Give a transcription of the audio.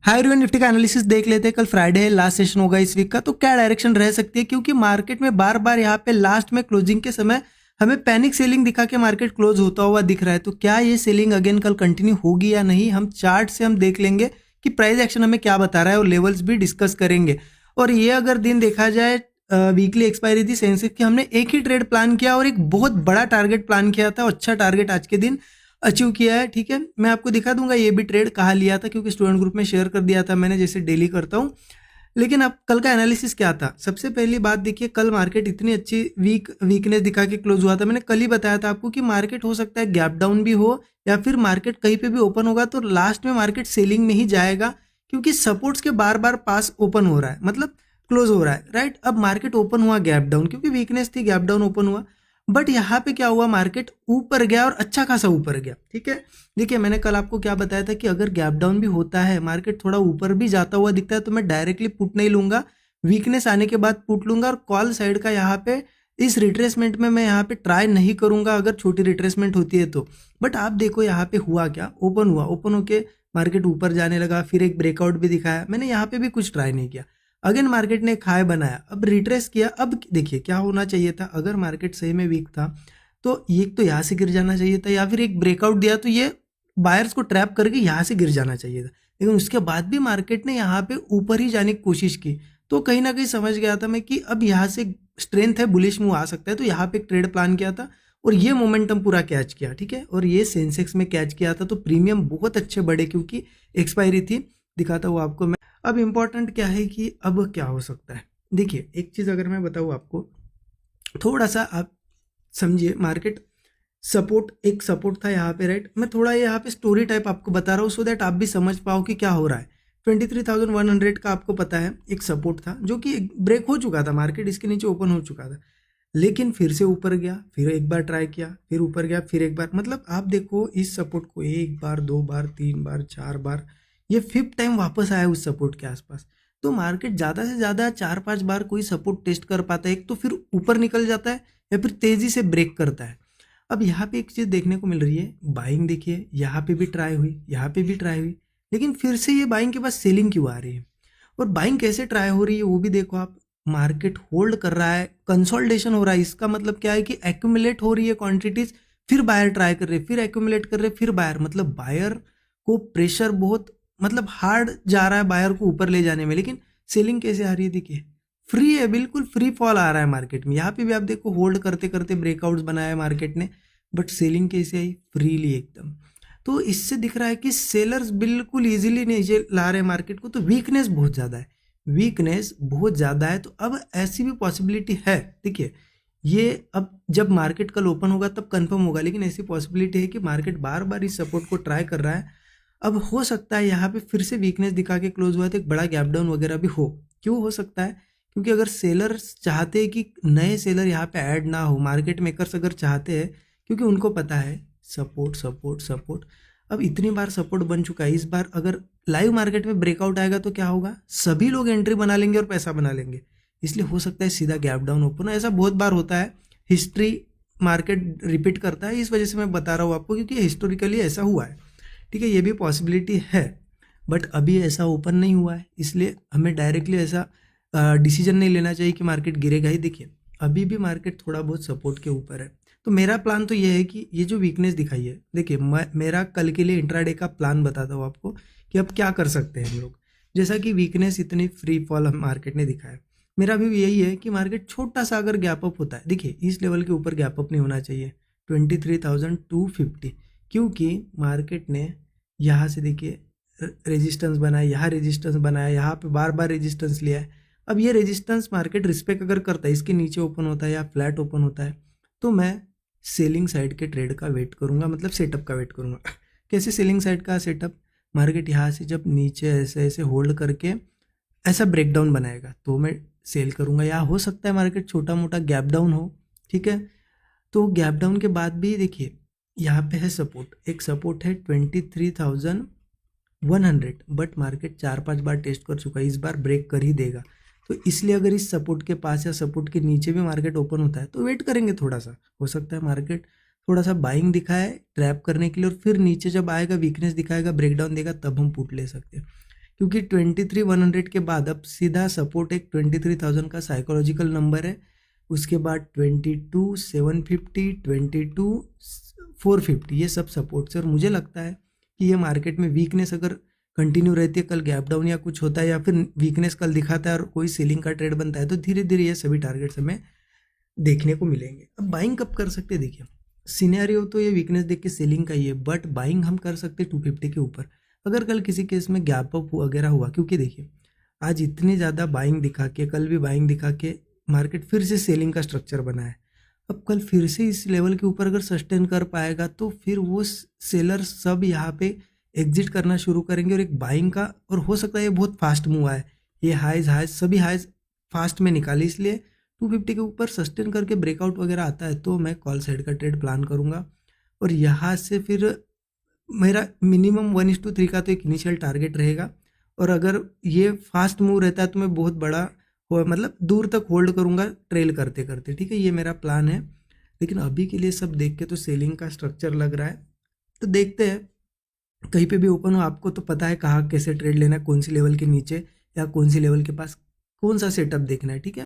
Hi everyone, Nifty का analysis देख लेते हैं। कल फ्राइडे है, लास्ट सेशन होगा इस वीक का, तो क्या डायरेक्शन रह सकती है, क्योंकि मार्केट में बार बार यहाँ पे लास्ट में क्लोजिंग के समय हमें पैनिक सेलिंग दिखा के मार्केट क्लोज होता हुआ दिख रहा है। तो क्या ये सेलिंग अगेन कल कंटिन्यू होगी या नहीं, हम चार्ट से हम देख लेंगे कि प्राइस एक्शन हमें क्या बता रहा है और लेवल्स भी डिस्कस करेंगे। और ये अगर दिन देखा जाए, वीकली एक्सपायरी थी सेंसेक्स की, हमने एक ही ट्रेड प्लान किया और एक बहुत बड़ा टारगेट प्लान किया था और अच्छा टारगेट आज के दिन अचीव किया है। ठीक है, मैं आपको दिखा दूंगा ये भी ट्रेड कहाँ लिया था, क्योंकि स्टूडेंट ग्रुप में शेयर कर दिया था मैंने, जैसे डेली करता हूँ। लेकिन अब कल का एनालिसिस क्या था, सबसे पहली बात देखिए, कल मार्केट इतनी अच्छी वीकनेस दिखा के क्लोज हुआ था। मैंने कल ही बताया था आपको कि मार्केट हो सकता है गैप डाउन भी हो या फिर मार्केट कहीं पे भी ओपन होगा तो लास्ट में मार्केट सेलिंग में ही जाएगा, क्योंकि सपोर्ट्स के बार बार पास ओपन हो रहा है, मतलब क्लोज हो रहा है, राइट। अब मार्केट ओपन हुआ गैप डाउन, क्योंकि वीकनेस थी, गैप डाउन ओपन हुआ। बट यहाँ पे क्या हुआ, मार्केट ऊपर गया और अच्छा खासा ऊपर गया। ठीक है, देखिए मैंने कल आपको क्या बताया था कि अगर गैप डाउन भी होता है, मार्केट थोड़ा ऊपर भी जाता हुआ दिखता है, तो मैं डायरेक्टली पुट नहीं लूंगा, वीकनेस आने के बाद पुट लूंगा। और कॉल साइड का यहाँ पे इस रिट्रेसमेंट में मैं यहाँ पे ट्राई नहीं करूंगा अगर छोटी रिट्रेसमेंट होती है तो। बट आप देखो यहाँ पे हुआ क्या, ओपन हुआ, ओपन होके मार्केट ऊपर जाने लगा, फिर एक ब्रेकआउट भी दिखाया, मैंने यहाँ पे भी कुछ ट्राई नहीं किया। अगेन मार्केट ने एक हाई बनाया, अब रिट्रेस किया। अब देखिए क्या होना चाहिए था, अगर मार्केट सही में वीक था तो एक तो यहाँ से गिर जाना चाहिए था, या फिर एक ब्रेकआउट दिया तो ये बायर्स को ट्रैप करके यहाँ से गिर जाना चाहिए था। लेकिन उसके बाद भी मार्केट ने यहाँ पे ऊपर ही जाने की कोशिश की, तो कहीं ना कहीं समझ गया था मैं कि अब यहाँ से स्ट्रेंथ है, बुलिश मूव आ सकता है, तो यहाँ पे एक ट्रेड प्लान किया था और ये मोमेंटम पूरा कैच किया। ठीक है, और ये सेंसेक्स में कैच किया था, तो प्रीमियम बहुत अच्छे बढ़े, क्योंकि एक्सपायरी थी, दिखाता हूँ आपको मैं। अब इम्पोर्टेंट क्या है कि अब क्या हो सकता है, देखिए एक चीज़ अगर मैं बताऊँ आपको, थोड़ा सा आप समझिए। मार्केट सपोर्ट, एक सपोर्ट था यहाँ पे, राइट। मैं थोड़ा यहाँ पे स्टोरी टाइप आपको बता रहा हूँ सो दैट आप भी समझ पाओ कि क्या हो रहा है। 23,100 का आपको पता है एक सपोर्ट था, जो कि ब्रेक हो चुका था, मार्केट इसके नीचे ओपन हो चुका था, लेकिन फिर से ऊपर गया, फिर एक बार ट्राई किया, फिर ऊपर गया, फिर एक बार, मतलब आप देखो इस सपोर्ट को एक बार, दो बार, तीन बार, चार बार, ये फिफ्थ टाइम वापस आया उस सपोर्ट के आसपास। तो मार्केट ज़्यादा से ज़्यादा चार पांच बार कोई सपोर्ट टेस्ट कर पाता है, एक तो फिर ऊपर निकल जाता है या फिर तेज़ी से ब्रेक करता है। अब यहाँ पे एक चीज़ देखने को मिल रही है, बाइंग देखिए, यहाँ पे भी ट्राई हुई, यहाँ पे भी ट्राई हुई, लेकिन फिर से ये बाइंग के बाद सेलिंग क्यों आ रही है, और बाइंग कैसे ट्राई हो रही है वो भी देखो आप। मार्केट होल्ड कर रहा है, कंसोलिडेशन हो रहा है, इसका मतलब क्या है कि एक्यूमुलेट हो रही है क्वांटिटीज, फिर बायर ट्राई कर रहे हैं, फिर एक्यूमुलेट कर रहे हैं, फिर बायर, मतलब बायर को प्रेशर बहुत, मतलब हार्ड जा रहा है बायर को ऊपर ले जाने में। लेकिन सेलिंग कैसे आ रही है, देखिए फ्री है, बिल्कुल फ्री फॉल आ रहा है मार्केट में। यहाँ पे भी आप देखो होल्ड करते करते ब्रेकआउट्स बनाया है मार्केट ने, बट सेलिंग कैसे आई, फ्रीली एकदम। तो इससे दिख रहा है कि सेलर्स बिल्कुल इजीली नीचे ला रहे हैं मार्केट को, तो वीकनेस बहुत ज़्यादा है, वीकनेस बहुत ज़्यादा है। तो अब ऐसी भी पॉसिबिलिटी है, देखिए ये अब जब मार्केट कल ओपन होगा तब कंफर्म होगा, लेकिन ऐसी पॉसिबिलिटी है कि मार्केट बार बार इस सपोर्ट को ट्राई कर रहा है। अब हो सकता है यहाँ पे फिर से वीकनेस दिखा के क्लोज हुआ तो एक बड़ा गैप डाउन वगैरह भी हो। क्यों हो सकता है, क्योंकि अगर सेलर्स चाहते हैं कि नए सेलर यहाँ पे ऐड ना हो, मार्केट मेकर्स अगर चाहते हैं, क्योंकि उनको पता है सपोर्ट सपोर्ट सपोर्ट, अब इतनी बार सपोर्ट बन चुका है, इस बार अगर लाइव मार्केट में ब्रेकआउट आएगा तो क्या होगा, सभी लोग एंट्री बना लेंगे और पैसा बना लेंगे। इसलिए हो सकता है सीधा गैप डाउन ओपन हो, ऐसा बहुत बार होता है, हिस्ट्री मार्केट रिपीट करता है, इस वजह से मैं बता रहा हूँ आपको, क्योंकि हिस्टोरिकली ऐसा हुआ है। ठीक है, ये भी पॉसिबिलिटी है, बट अभी ऐसा ओपन नहीं हुआ है, इसलिए हमें डायरेक्टली ऐसा डिसीजन नहीं लेना चाहिए कि मार्केट गिरेगा ही। देखिए अभी भी मार्केट थोड़ा बहुत सपोर्ट के ऊपर है, तो मेरा प्लान तो ये है कि ये जो वीकनेस दिखाई है, देखिए मेरा कल के लिए इंट्राडे का प्लान बताता हूँ आपको कि अब क्या कर सकते हैं हम लोग। जैसा कि वीकनेस इतनी फ्री फॉल मार्केट ने दिखाया, मेरा भी यही है कि मार्केट छोटा सा अगर गैप अप होता है, देखिए इस लेवल के ऊपर गैप अप नहीं होना चाहिए 23,250, क्योंकि मार्केट ने यहाँ से देखिए रेजिस्टेंस बनाया, यहाँ रेजिस्टेंस बनाया, यहाँ पे बार बार रेजिस्टेंस लिया है। अब ये रेजिस्टेंस मार्केट रिस्पेक्ट अगर करता है, इसके नीचे ओपन होता है या फ्लैट ओपन होता है, तो मैं सेलिंग साइड के ट्रेड का वेट करूंगा, मतलब सेटअप का वेट करूंगा। कैसे सेलिंग साइड का सेटअप, मार्केट यहाँ से जब नीचे ऐसे ऐसे होल्ड करके ऐसा ब्रेकडाउन बनाएगा तो मैं सेल करूंगा, या हो सकता है मार्केट छोटा मोटा गैप डाउन हो। ठीक है, तो गैप डाउन के बाद भी देखिए यहाँ पे है सपोर्ट, एक सपोर्ट है 23,100, बट मार्केट चार पांच बार टेस्ट कर चुका है, इस बार ब्रेक कर ही देगा। तो इसलिए अगर इस सपोर्ट के पास या सपोर्ट के नीचे भी मार्केट ओपन होता है तो वेट करेंगे थोड़ा सा, हो सकता है मार्केट थोड़ा सा बाइंग दिखाए ट्रैप करने के लिए, और फिर नीचे जब आएगा वीकनेस दिखाएगा, ब्रेकडाउन देगा, तब हम पुट ले सकते हैं। क्योंकि 23,100 के बाद अब सीधा सपोर्ट एक 23,000 का साइकोलॉजिकल नंबर है, उसके बाद 22,750, 22,450 ये सब सपोर्ट्स है। और मुझे लगता है कि ये मार्केट में वीकनेस अगर कंटिन्यू रहती है, कल गैप डाउन या कुछ होता है या फिर वीकनेस कल दिखाता है और कोई सेलिंग का ट्रेड बनता है, तो धीरे धीरे ये सभी टारगेट्स हमें देखने को मिलेंगे। अब बाइंग कब कर सकते हैं, देखिए सिनेरियो तो ये वीकनेस देख के सेलिंग का ही है, बट बाइंग हम कर सकते हैं 250 के ऊपर अगर कल किसी केस में गैप अप वगैरह हुआ। क्योंकि देखिए आज इतनी ज़्यादा बाइंग दिखा के, कल भी बाइंग दिखा के मार्केट फिर से सेलिंग का स्ट्रक्चर बना है। अब कल फिर से इस लेवल के ऊपर अगर सस्टेन कर पाएगा तो फिर वो सेलर सब यहाँ पे एग्जिट करना शुरू करेंगे और एक बाइंग का, और हो सकता है ये बहुत फास्ट मूव आए, ये हाइज सभी हाइज फास्ट में निकाले, इसलिए 250 के ऊपर सस्टेन करके ब्रेकआउट वगैरह आता है तो मैं कॉल साइड का ट्रेड प्लान करूँगा। और यहाँ से फिर मेरा मिनिमम 1:3 का तो एक इनिशियल टारगेट रहेगा। और अगर ये फास्ट मूव रहता है तो मैं बहुत बड़ा मतलब दूर तक होल्ड करूँगा ट्रेल करते करते, ठीक है, ये मेरा प्लान है। लेकिन अभी के लिए सब देख के तो सेलिंग का स्ट्रक्चर लग रहा है, तो देखते हैं कहीं पे भी ओपन हो। आपको तो पता है कहाँ कैसे ट्रेड लेना है, कौन सी लेवल के नीचे या कौन सी लेवल के पास कौन सा सेटअप देखना है, ठीक है।